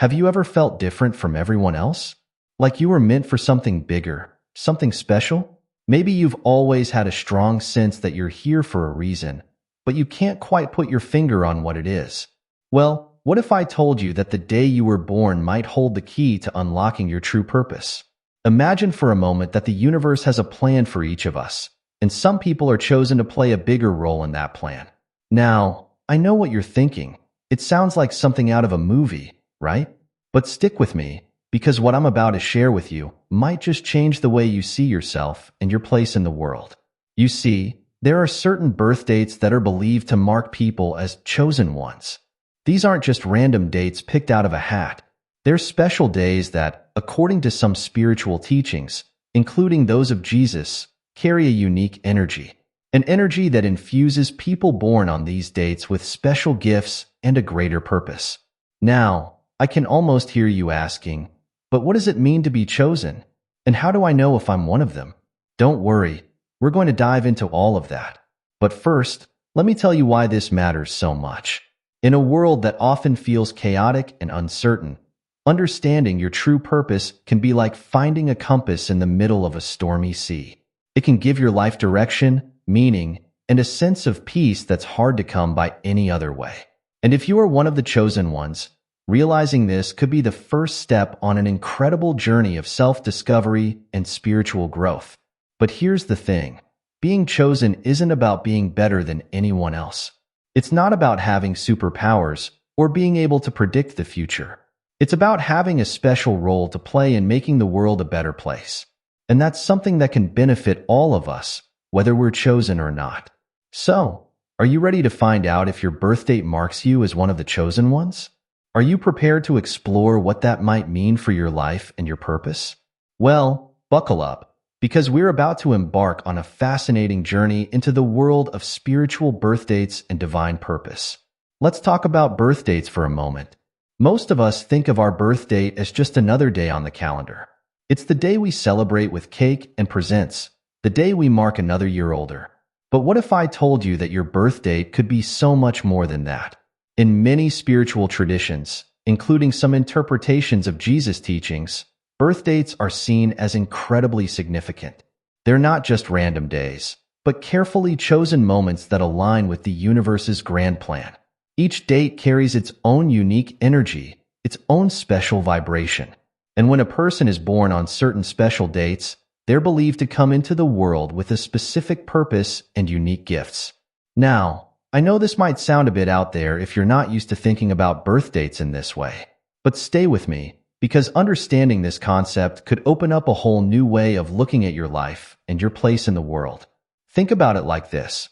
Have you ever felt different from everyone else? Like you were meant for something bigger, something special? Maybe you've always had a strong sense that you're here for a reason, but you can't quite put your finger on what it is. Well, what if I told you that the day you were born might hold the key to unlocking your true purpose? Imagine for a moment that the universe has a plan for each of us, and some people are chosen to play a bigger role in that plan. Now, I know what you're thinking. It sounds like something out of a movie, right? But stick with me, because what I'm about to share with you might just change the way you see yourself and your place in the world. You see, there are certain birth dates that are believed to mark people as chosen ones. These aren't just random dates picked out of a hat. They're special days that, according to some spiritual teachings, including those of Jesus, carry a unique energy. An energy that infuses people born on these dates with special gifts and a greater purpose. Now, I can almost hear you asking, but what does it mean to be chosen? And how do I know if I'm one of them? Don't worry, we're going to dive into all of that. But first, let me tell you why this matters so much. In a world that often feels chaotic and uncertain, understanding your true purpose can be like finding a compass in the middle of a stormy sea. It can give your life direction, meaning, and a sense of peace that's hard to come by any other way. And if you are one of the chosen ones, realizing this could be the first step on an incredible journey of self-discovery and spiritual growth. But here's the thing. Being chosen isn't about being better than anyone else. It's not about having superpowers or being able to predict the future. It's about having a special role to play in making the world a better place. And that's something that can benefit all of us, whether we're chosen or not. So, are you ready to find out if your birth date marks you as one of the chosen ones? Are you prepared to explore what that might mean for your life and your purpose? Well, buckle up, because we're about to embark on a fascinating journey into the world of spiritual birth dates and divine purpose. Let's talk about birth dates for a moment. Most of us think of our birth date as just another day on the calendar. It's the day we celebrate with cake and presents, the day we mark another year older. But what if I told you that your birth date could be so much more than that? In many spiritual traditions, including some interpretations of Jesus' teachings, birth dates are seen as incredibly significant. They're not just random days, but carefully chosen moments that align with the universe's grand plan. Each date carries its own unique energy, its own special vibration. And when a person is born on certain special dates, they're believed to come into the world with a specific purpose and unique gifts. Now, I know this might sound a bit out there if you're not used to thinking about birth dates in this way, but stay with me, because understanding this concept could open up a whole new way of looking at your life and your place in the world. Think about it like this.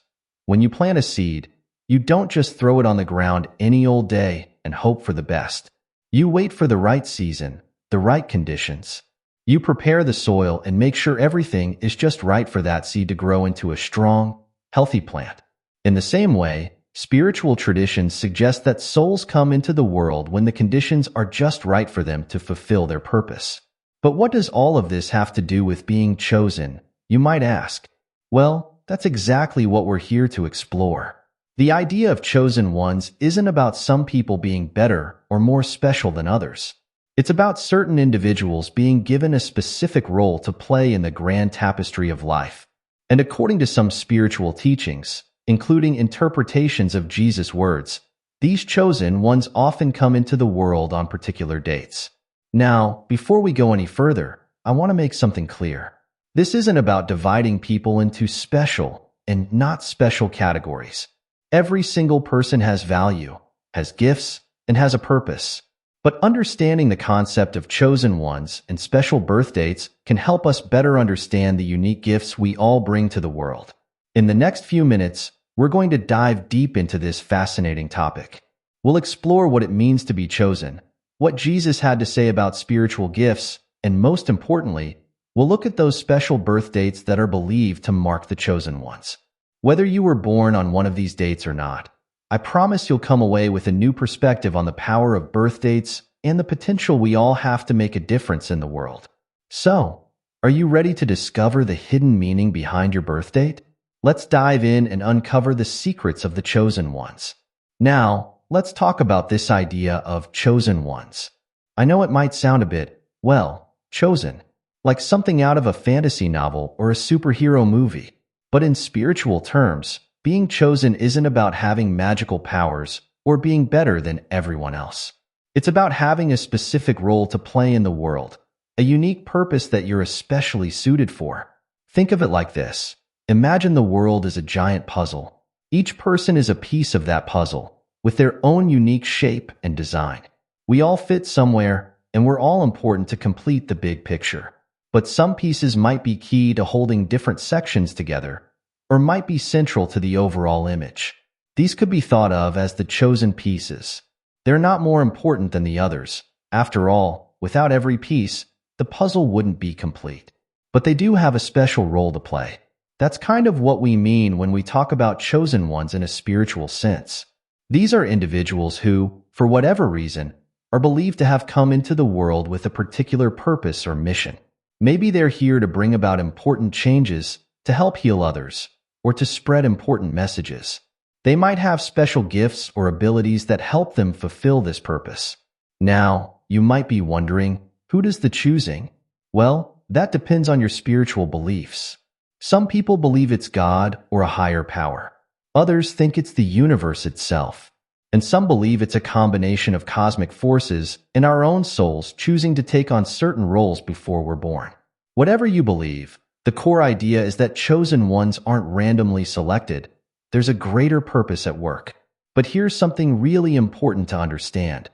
When you plant a seed, you don't just throw it on the ground any old day and hope for the best. You wait for the right season, the right conditions. You prepare the soil and make sure everything is just right for that seed to grow into a strong, healthy plant. In the same way, spiritual traditions suggest that souls come into the world when the conditions are just right for them to fulfill their purpose. But what does all of this have to do with being chosen, you might ask? Well, that's exactly what we're here to explore. The idea of chosen ones isn't about some people being better or more special than others. It's about certain individuals being given a specific role to play in the grand tapestry of life. And according to some spiritual teachings, including interpretations of Jesus' words, these chosen ones often come into the world on particular dates. Now, before we go any further, I want to make something clear. This isn't about dividing people into special and not special categories. Every single person has value, has gifts, and has a purpose. But understanding the concept of chosen ones and special birth dates can help us better understand the unique gifts we all bring to the world. In the next few minutes, we're going to dive deep into this fascinating topic. We'll explore what it means to be chosen, what Jesus had to say about spiritual gifts, and most importantly, we'll look at those special birth dates that are believed to mark the chosen ones. Whether you were born on one of these dates or not, I promise you'll come away with a new perspective on the power of birth dates and the potential we all have to make a difference in the world. So, are you ready to discover the hidden meaning behind your birth date? Let's dive in and uncover the secrets of the chosen ones. Now, let's talk about this idea of chosen ones. I know it might sound a bit, well, chosen, like something out of a fantasy novel or a superhero movie. But in spiritual terms, being chosen isn't about having magical powers or being better than everyone else. It's about having a specific role to play in the world, a unique purpose that you're especially suited for. Think of it like this. Imagine the world as a giant puzzle. Each person is a piece of that puzzle, with their own unique shape and design. We all fit somewhere, and we're all important to complete the big picture. But some pieces might be key to holding different sections together, or might be central to the overall image. These could be thought of as the chosen pieces. They're not more important than the others. After all, without every piece, the puzzle wouldn't be complete. But they do have a special role to play. That's kind of what we mean when we talk about chosen ones in a spiritual sense. These are individuals who, for whatever reason, are believed to have come into the world with a particular purpose or mission. Maybe they're here to bring about important changes, to help heal others, or to spread important messages. They might have special gifts or abilities that help them fulfill this purpose. Now, you might be wondering, who does the choosing? Well, that depends on your spiritual beliefs. Some people believe it's God or a higher power. Others think it's the universe itself. And some believe it's a combination of cosmic forces and our own souls choosing to take on certain roles before we're born. Whatever you believe, the core idea is that chosen ones aren't randomly selected. There's a greater purpose at work. But here's something really important to understand.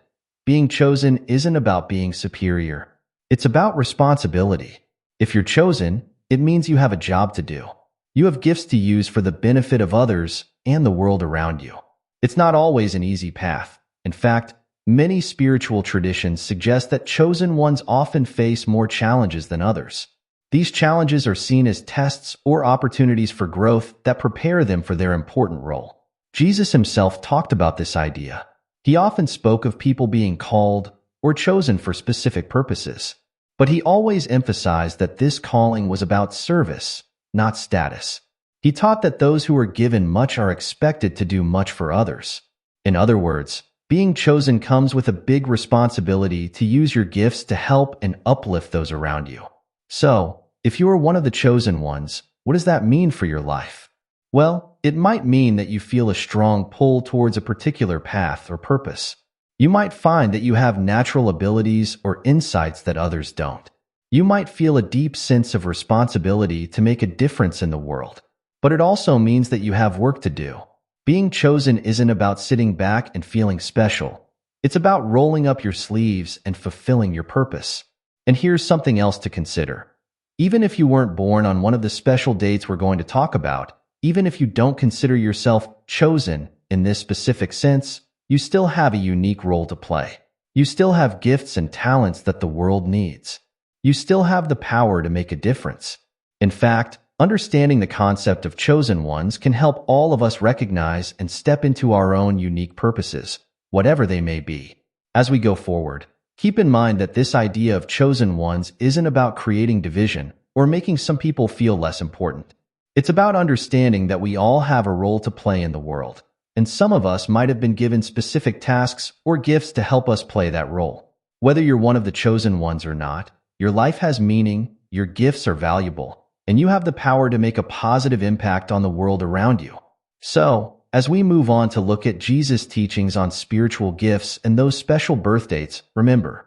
Being chosen isn't about being superior. It's about responsibility. If you're chosen, it means you have a job to do. You have gifts to use for the benefit of others and the world around you. It's not always an easy path. In fact, many spiritual traditions suggest that chosen ones often face more challenges than others. These challenges are seen as tests or opportunities for growth that prepare them for their important role. Jesus himself talked about this idea. He often spoke of people being called or chosen for specific purposes, but he always emphasized that this calling was about service, not status. He taught that those who are given much are expected to do much for others. In other words, being chosen comes with a big responsibility to use your gifts to help and uplift those around you. So, if you are one of the chosen ones, what does that mean for your life? Well, it might mean that you feel a strong pull towards a particular path or purpose. You might find that you have natural abilities or insights that others don't. You might feel a deep sense of responsibility to make a difference in the world. But it also means that you have work to do. Being chosen isn't about sitting back and feeling special. It's about rolling up your sleeves and fulfilling your purpose. And here's something else to consider. Even if you weren't born on one of the special dates we're going to talk about, even if you don't consider yourself chosen in this specific sense, you still have a unique role to play. You still have gifts and talents that the world needs. You still have the power to make a difference. In fact, understanding the concept of chosen ones can help all of us recognize and step into our own unique purposes, whatever they may be. As we go forward, keep in mind that this idea of chosen ones isn't about creating division or making some people feel less important. It's about understanding that we all have a role to play in the world, and some of us might have been given specific tasks or gifts to help us play that role. Whether you're one of the chosen ones or not, your life has meaning, your gifts are valuable, and you have the power to make a positive impact on the world around you. So, as we move on to look at Jesus' teachings on spiritual gifts and those special birth dates, remember,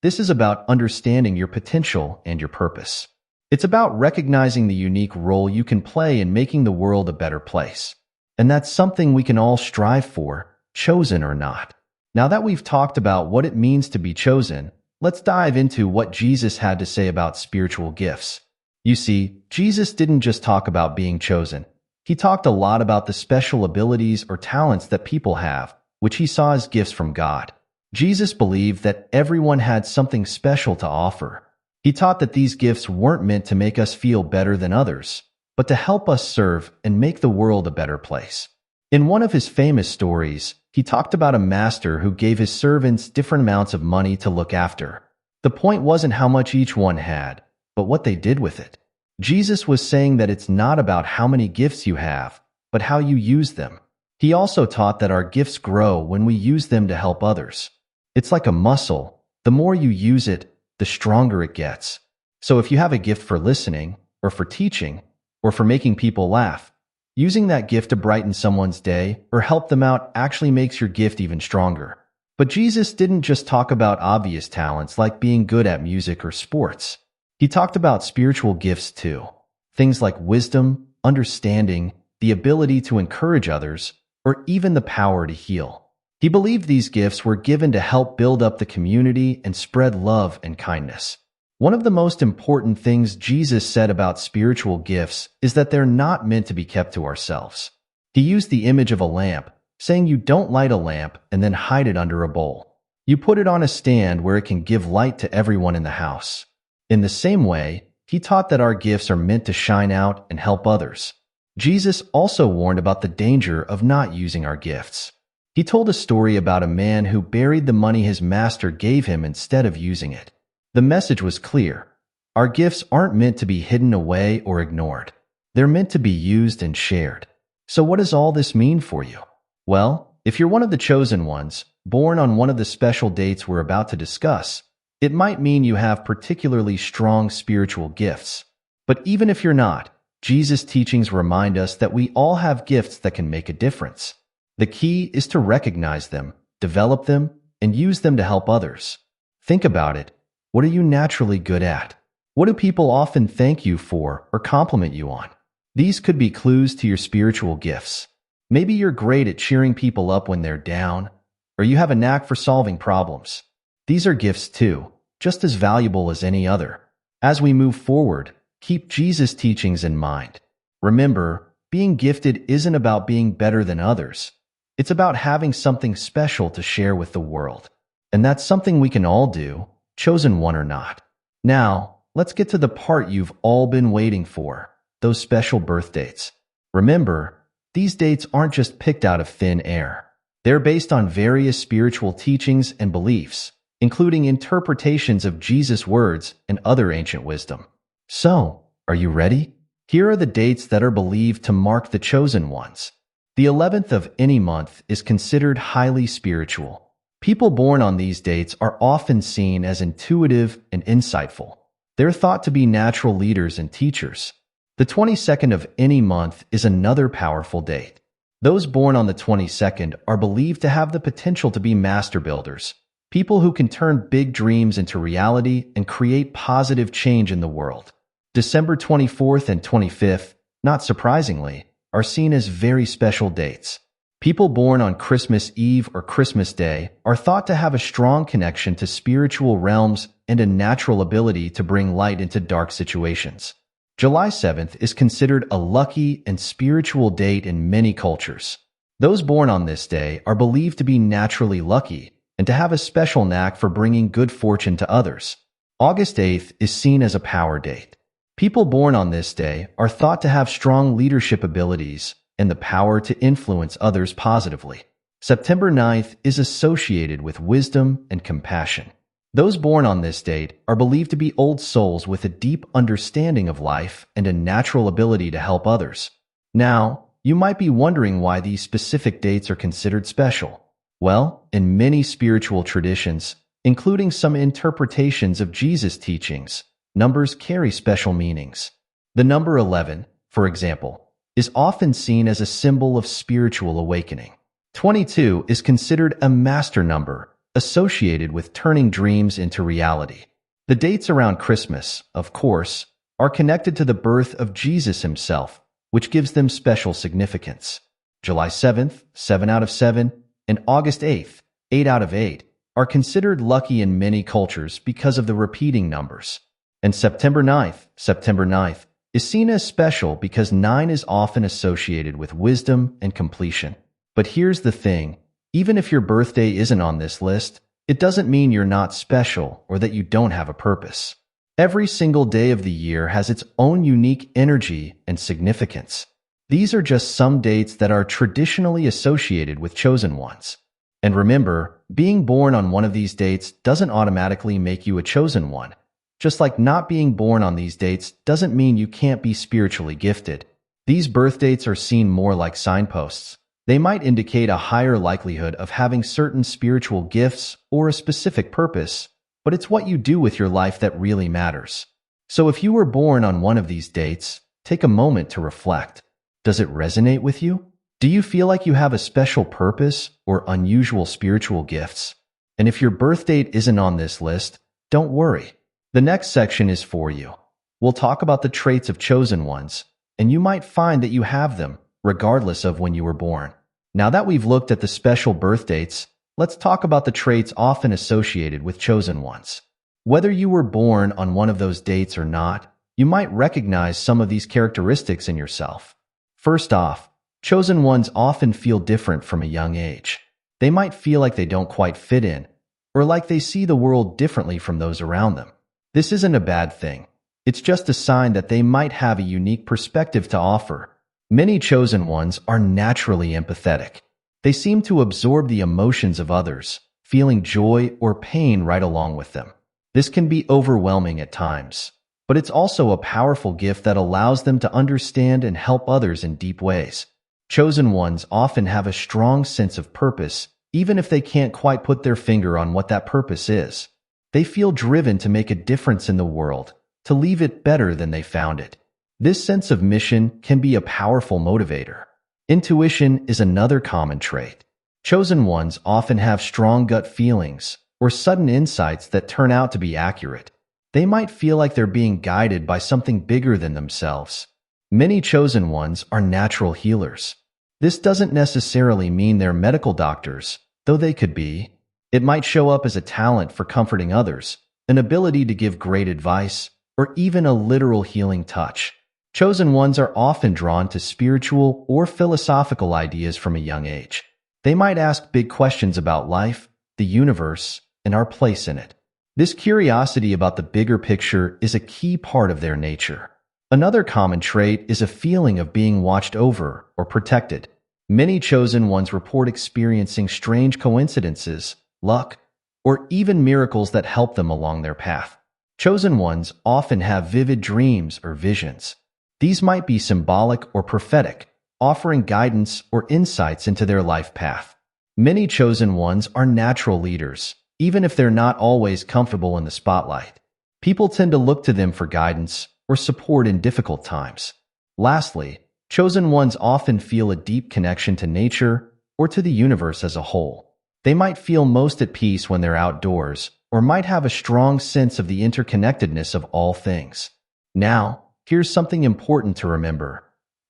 this is about understanding your potential and your purpose. It's about recognizing the unique role you can play in making the world a better place. And that's something we can all strive for, chosen or not. Now that we've talked about what it means to be chosen, let's dive into what Jesus had to say about spiritual gifts. You see, Jesus didn't just talk about being chosen. He talked a lot about the special abilities or talents that people have, which he saw as gifts from God. Jesus believed that everyone had something special to offer. He taught that these gifts weren't meant to make us feel better than others, but to help us serve and make the world a better place. In one of his famous stories, he talked about a master who gave his servants different amounts of money to look after. The point wasn't how much each one had, but what they did with it. Jesus was saying that it's not about how many gifts you have, but how you use them. He also taught that our gifts grow when we use them to help others. It's like a muscle. The more you use it, the stronger it gets. So if you have a gift for listening, or for teaching, or for making people laugh, using that gift to brighten someone's day or help them out actually makes your gift even stronger. But Jesus didn't just talk about obvious talents like being good at music or sports. He talked about spiritual gifts too. Things like wisdom, understanding, the ability to encourage others, or even the power to heal. He believed these gifts were given to help build up the community and spread love and kindness. One of the most important things Jesus said about spiritual gifts is that they're not meant to be kept to ourselves. He used the image of a lamp, saying you don't light a lamp and then hide it under a bowl. You put it on a stand where it can give light to everyone in the house. In the same way, he taught that our gifts are meant to shine out and help others. Jesus also warned about the danger of not using our gifts. He told a story about a man who buried the money his master gave him instead of using it. The message was clear. Our gifts aren't meant to be hidden away or ignored. They're meant to be used and shared. So what does all this mean for you? Well, if you're one of the chosen ones, born on one of the special dates we're about to discuss, it might mean you have particularly strong spiritual gifts. But even if you're not, Jesus' teachings remind us that we all have gifts that can make a difference. The key is to recognize them, develop them, and use them to help others. Think about it. What are you naturally good at? What do people often thank you for or compliment you on? These could be clues to your spiritual gifts. Maybe you're great at cheering people up when they're down, or you have a knack for solving problems. These are gifts too, just as valuable as any other. As we move forward, keep Jesus' teachings in mind. Remember, being gifted isn't about being better than others. It's about having something special to share with the world. And that's something we can all do, chosen one or not. Now, let's get to the part you've all been waiting for, those special birth dates. Remember, these dates aren't just picked out of thin air. They're based on various spiritual teachings and beliefs, including interpretations of Jesus' words and other ancient wisdom. So, are you ready? Here are the dates that are believed to mark the chosen ones. The 11th of any month is considered highly spiritual. People born on these dates are often seen as intuitive and insightful. They're thought to be natural leaders and teachers. The 22nd of any month is another powerful date. Those born on the 22nd are believed to have the potential to be master builders, people who can turn big dreams into reality and create positive change in the world. December 24th and 25th, not surprisingly, are seen as very special dates. People born on Christmas Eve or Christmas Day are thought to have a strong connection to spiritual realms and a natural ability to bring light into dark situations. July 7th is considered a lucky and spiritual date in many cultures. Those born on this day are believed to be naturally lucky and to have a special knack for bringing good fortune to others. August 8th is seen as a power date. People born on this day are thought to have strong leadership abilities and the power to influence others positively. September 9th is associated with wisdom and compassion. Those born on this date are believed to be old souls with a deep understanding of life and a natural ability to help others. Now, you might be wondering why these specific dates are considered special. Well, in many spiritual traditions, including some interpretations of Jesus' teachings, numbers carry special meanings. The number 11, for example, is often seen as a symbol of spiritual awakening. 22 is considered a master number, associated with turning dreams into reality. The dates around Christmas, of course, are connected to the birth of Jesus himself, which gives them special significance. July 7th, 7 out of 7, and August 8th, 8 out of 8, are considered lucky in many cultures because of the repeating numbers. And September 9th is seen as special because 9 is often associated with wisdom and completion. But here's the thing, even if your birthday isn't on this list, it doesn't mean you're not special or that you don't have a purpose. Every single day of the year has its own unique energy and significance. These are just some dates that are traditionally associated with chosen ones. And remember, being born on one of these dates doesn't automatically make you a chosen one. Just like not being born on these dates doesn't mean you can't be spiritually gifted. These birth dates are seen more like signposts. They might indicate a higher likelihood of having certain spiritual gifts or a specific purpose, but it's what you do with your life that really matters. So if you were born on one of these dates, take a moment to reflect. Does it resonate with you? Do you feel like you have a special purpose or unusual spiritual gifts? And if your birth date isn't on this list, don't worry. The next section is for you. We'll talk about the traits of chosen ones, and you might find that you have them, regardless of when you were born. Now that we've looked at the special birth dates, let's talk about the traits often associated with chosen ones. Whether you were born on one of those dates or not, you might recognize some of these characteristics in yourself. First off, chosen ones often feel different from a young age. They might feel like they don't quite fit in, or like they see the world differently from those around them. This isn't a bad thing. It's just a sign that they might have a unique perspective to offer. Many chosen ones are naturally empathetic. They seem to absorb the emotions of others, feeling joy or pain right along with them. This can be overwhelming at times, but it's also a powerful gift that allows them to understand and help others in deep ways. Chosen ones often have a strong sense of purpose, even if they can't quite put their finger on what that purpose is. They feel driven to make a difference in the world, to leave it better than they found it. This sense of mission can be a powerful motivator. Intuition is another common trait. Chosen ones often have strong gut feelings or sudden insights that turn out to be accurate. They might feel like they're being guided by something bigger than themselves. Many chosen ones are natural healers. This doesn't necessarily mean they're medical doctors, though they could be. It might show up as a talent for comforting others, an ability to give great advice, or even a literal healing touch. Chosen ones are often drawn to spiritual or philosophical ideas from a young age. They might ask big questions about life, the universe, and our place in it. This curiosity about the bigger picture is a key part of their nature. Another common trait is a feeling of being watched over or protected. Many chosen ones report experiencing strange coincidences, luck, or even miracles that help them along their path. Chosen ones often have vivid dreams or visions. These might be symbolic or prophetic, offering guidance or insights into their life path. Many chosen ones are natural leaders, even if they're not always comfortable in the spotlight. People tend to look to them for guidance or support in difficult times. Lastly, chosen ones often feel a deep connection to nature or to the universe as a whole. They might feel most at peace when they're outdoors, or might have a strong sense of the interconnectedness of all things. Now, here's something important to remember.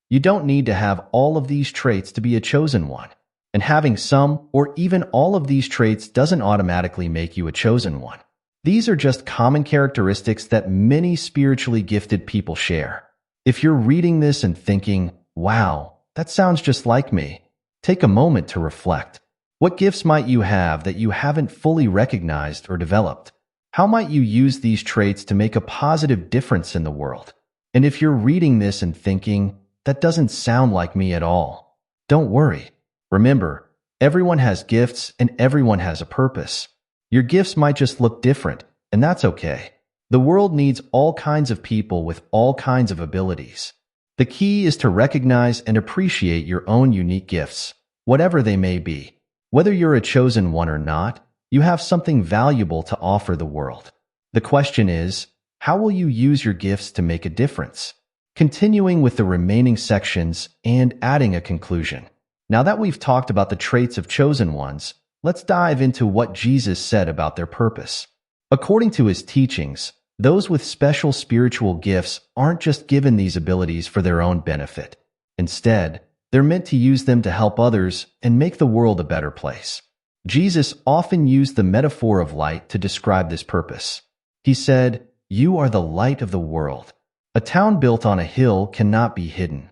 You don't need to have all of these traits to be a chosen one. And having some or even all of these traits doesn't automatically make you a chosen one. These are just common characteristics that many spiritually gifted people share. If you're reading this and thinking, wow, that sounds just like me, take a moment to reflect. What gifts might you have that you haven't fully recognized or developed? How might you use these traits to make a positive difference in the world? And if you're reading this and thinking, that doesn't sound like me at all, don't worry. Remember, everyone has gifts and everyone has a purpose. Your gifts might just look different, and that's okay. The world needs all kinds of people with all kinds of abilities. The key is to recognize and appreciate your own unique gifts, whatever they may be. Whether you're a chosen one or not, you have something valuable to offer the world. The question is, how will you use your gifts to make a difference? Continuing with the remaining sections and adding a conclusion. Now that we've talked about the traits of chosen ones, let's dive into what Jesus said about their purpose. According to his teachings, those with special spiritual gifts aren't just given these abilities for their own benefit. Instead, they're meant to use them to help others and make the world a better place. Jesus often used the metaphor of light to describe this purpose. He said, "You are the light of the world. A town built on a hill cannot be hidden."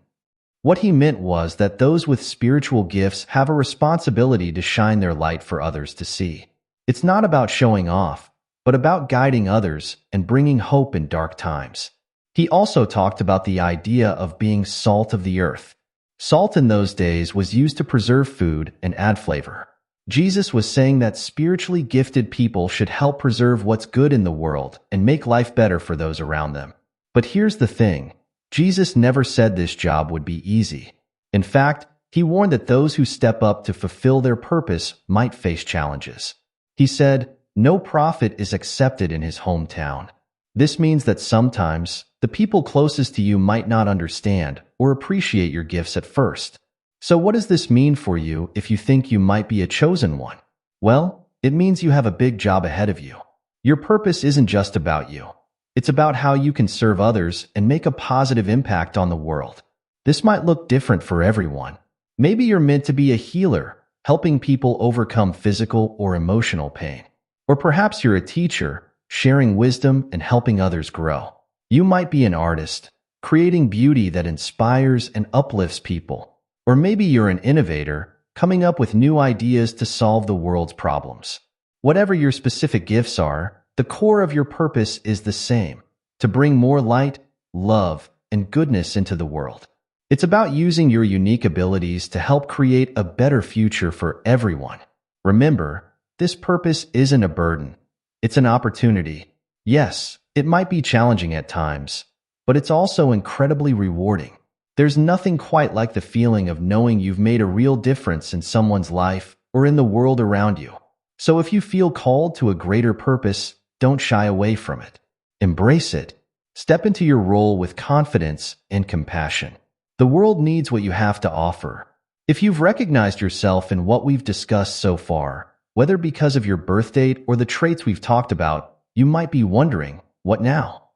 What he meant was that those with spiritual gifts have a responsibility to shine their light for others to see. It's not about showing off, but about guiding others and bringing hope in dark times. He also talked about the idea of being salt of the earth. Salt in those days was used to preserve food and add flavor. Jesus was saying that spiritually gifted people should help preserve what's good in the world and make life better for those around them. But here's the thing. Jesus never said this job would be easy. In fact, he warned that those who step up to fulfill their purpose might face challenges. He said, no prophet is accepted in his hometown. This means that sometimes the people closest to you might not understand or appreciate your gifts at first. So what does this mean for you if you think you might be a chosen one? Well, it means you have a big job ahead of you. Your purpose isn't just about you. It's about how you can serve others and make a positive impact on the world. This might look different for everyone. Maybe you're meant to be a healer, helping people overcome physical or emotional pain. Or perhaps you're a teacher, sharing wisdom and helping others grow. You might be an artist, creating beauty that inspires and uplifts people. Or maybe you're an innovator, coming up with new ideas to solve the world's problems. Whatever your specific gifts are, the core of your purpose is the same: to bring more light, love, and goodness into the world. It's about using your unique abilities to help create a better future for everyone. Remember, this purpose isn't a burden. It's an opportunity. Yes, it might be challenging at times, but it's also incredibly rewarding. There's nothing quite like the feeling of knowing you've made a real difference in someone's life or in the world around you. So if you feel called to a greater purpose, don't shy away from it. Embrace it. Step into your role with confidence and compassion. The world needs what you have to offer. If you've recognized yourself in what we've discussed so far, whether because of your birth date or the traits we've talked about, you might be wondering, what now?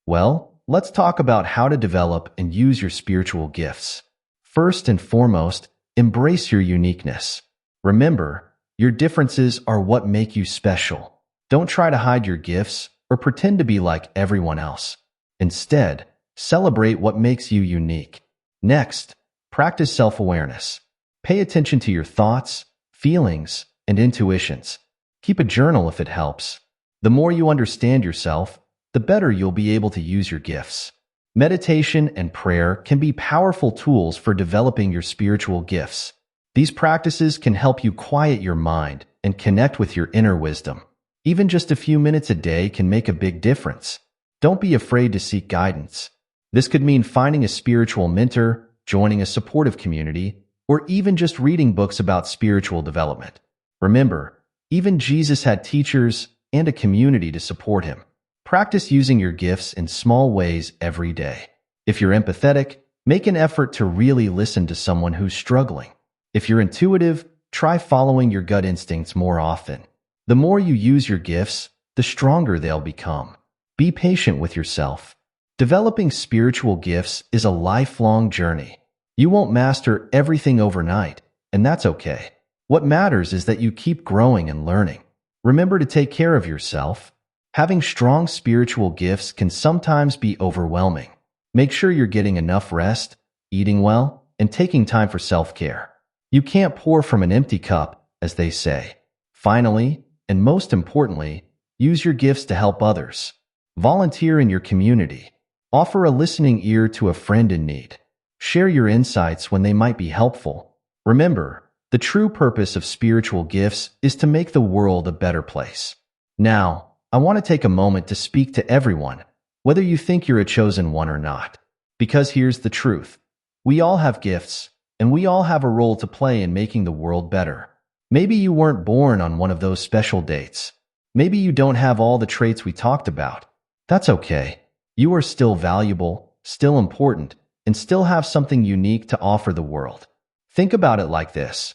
Well, let's talk about how to develop and use your spiritual gifts. First and foremost, embrace your uniqueness. Remember, your differences are what make you special. Don't try to hide your gifts or pretend to be like everyone else. Instead, celebrate what makes you unique. Next, practice self-awareness. Pay attention to your thoughts, feelings, and intuitions. Keep a journal if it helps. The more you understand yourself, the better you'll be able to use your gifts. Meditation and prayer can be powerful tools for developing your spiritual gifts. These practices can help you quiet your mind and connect with your inner wisdom. Even just a few minutes a day can make a big difference. Don't be afraid to seek guidance. This could mean finding a spiritual mentor, joining a supportive community, or even just reading books about spiritual development. Remember, even Jesus had teachers and a community to support him. Practice using your gifts in small ways every day. If you're empathetic, make an effort to really listen to someone who's struggling. If you're intuitive, try following your gut instincts more often. The more you use your gifts, the stronger they'll become. Be patient with yourself. Developing spiritual gifts is a lifelong journey. You won't master everything overnight, and that's okay. What matters is that you keep growing and learning. Remember to take care of yourself. Having strong spiritual gifts can sometimes be overwhelming. Make sure you're getting enough rest, eating well, and taking time for self-care. You can't pour from an empty cup, as they say. Finally, and most importantly, use your gifts to help others. Volunteer in your community. Offer a listening ear to a friend in need. Share your insights when they might be helpful. Remember, the true purpose of spiritual gifts is to make the world a better place. Now, I want to take a moment to speak to everyone, whether you think you're a chosen one or not. Because here's the truth. We all have gifts, and we all have a role to play in making the world better. Maybe you weren't born on one of those special dates. Maybe you don't have all the traits we talked about. That's okay. You are still valuable, still important, and still have something unique to offer the world. Think about it like this.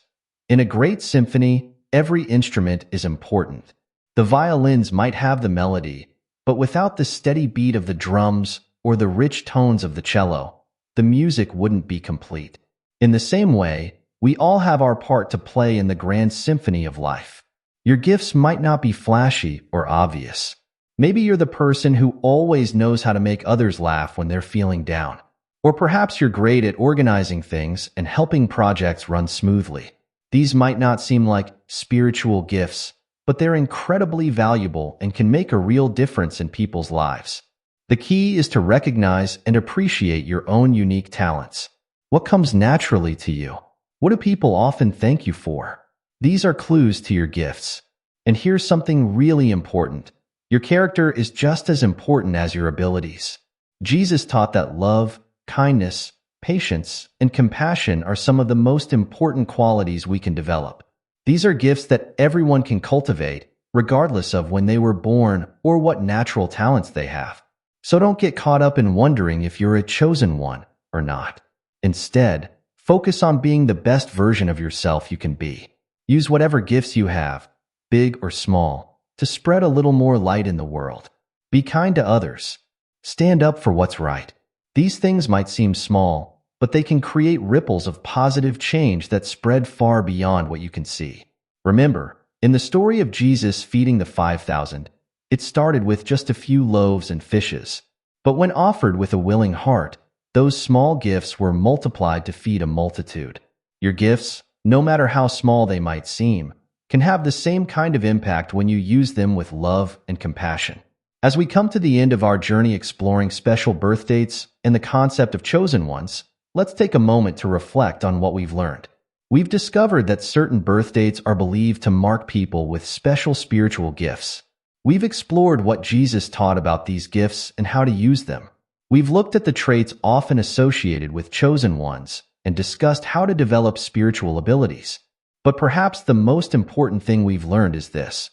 In a great symphony, every instrument is important. The violins might have the melody, but without the steady beat of the drums or the rich tones of the cello, the music wouldn't be complete. In the same way, we all have our part to play in the grand symphony of life. Your gifts might not be flashy or obvious. Maybe you're the person who always knows how to make others laugh when they're feeling down. Or perhaps you're great at organizing things and helping projects run smoothly. These might not seem like spiritual gifts, but they're incredibly valuable and can make a real difference in people's lives. The key is to recognize and appreciate your own unique talents. What comes naturally to you? What do people often thank you for? These are clues to your gifts. And here's something really important. Your character is just as important as your abilities. Jesus taught that love, kindness, patience, and compassion are some of the most important qualities we can develop. These are gifts that everyone can cultivate, regardless of when they were born or what natural talents they have. So don't get caught up in wondering if you're a chosen one or not. Instead, focus on being the best version of yourself you can be. Use whatever gifts you have, big or small, to spread a little more light in the world. Be kind to others. Stand up for what's right. These things might seem small, but they can create ripples of positive change that spread far beyond what you can see. Remember, in the story of Jesus feeding the 5,000, it started with just a few loaves and fishes. But when offered with a willing heart, those small gifts were multiplied to feed a multitude. Your gifts, no matter how small they might seem, can have the same kind of impact when you use them with love and compassion. As we come to the end of our journey exploring special birth dates and the concept of chosen ones, let's take a moment to reflect on what we've learned. We've discovered that certain birth dates are believed to mark people with special spiritual gifts. We've explored what Jesus taught about these gifts and how to use them. We've looked at the traits often associated with chosen ones and discussed how to develop spiritual abilities. But perhaps the most important thing we've learned is this.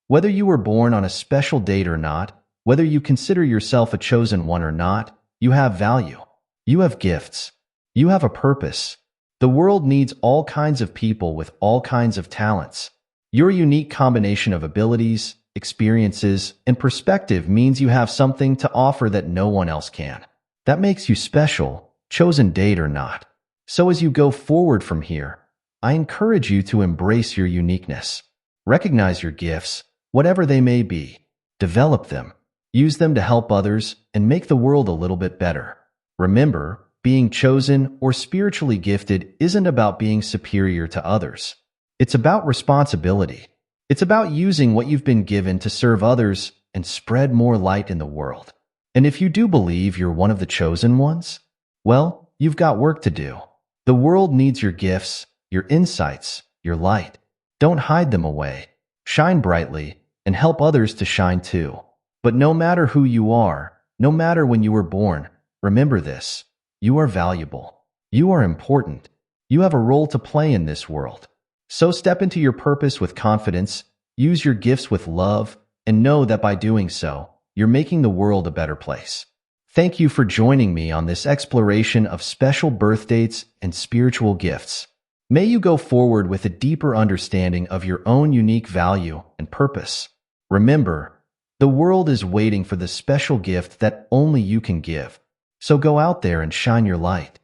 Whether you were born on a special date or not, whether you consider yourself a chosen one or not, you have value. You have gifts. You have a purpose. The world needs all kinds of people with all kinds of talents. Your unique combination of abilities, experiences, and perspective means you have something to offer that no one else can. That makes you special, chosen date or not. So as you go forward from here, I encourage you to embrace your uniqueness. Recognize your gifts, whatever they may be. Develop them. Use them to help others and make the world a little bit better. Remember, being chosen or spiritually gifted isn't about being superior to others. It's about responsibility. It's about using what you've been given to serve others and spread more light in the world. And if you do believe you're one of the chosen ones, well, you've got work to do. The world needs your gifts, your insights, your light. Don't hide them away. Shine brightly and help others to shine too. But no matter who you are, no matter when you were born, remember this. You are valuable. You are important. You have a role to play in this world. So step into your purpose with confidence, use your gifts with love, and know that by doing so, you're making the world a better place. Thank you for joining me on this exploration of special birth dates and spiritual gifts. May you go forward with a deeper understanding of your own unique value and purpose. Remember, the world is waiting for the special gift that only you can give. So go out there and shine your light.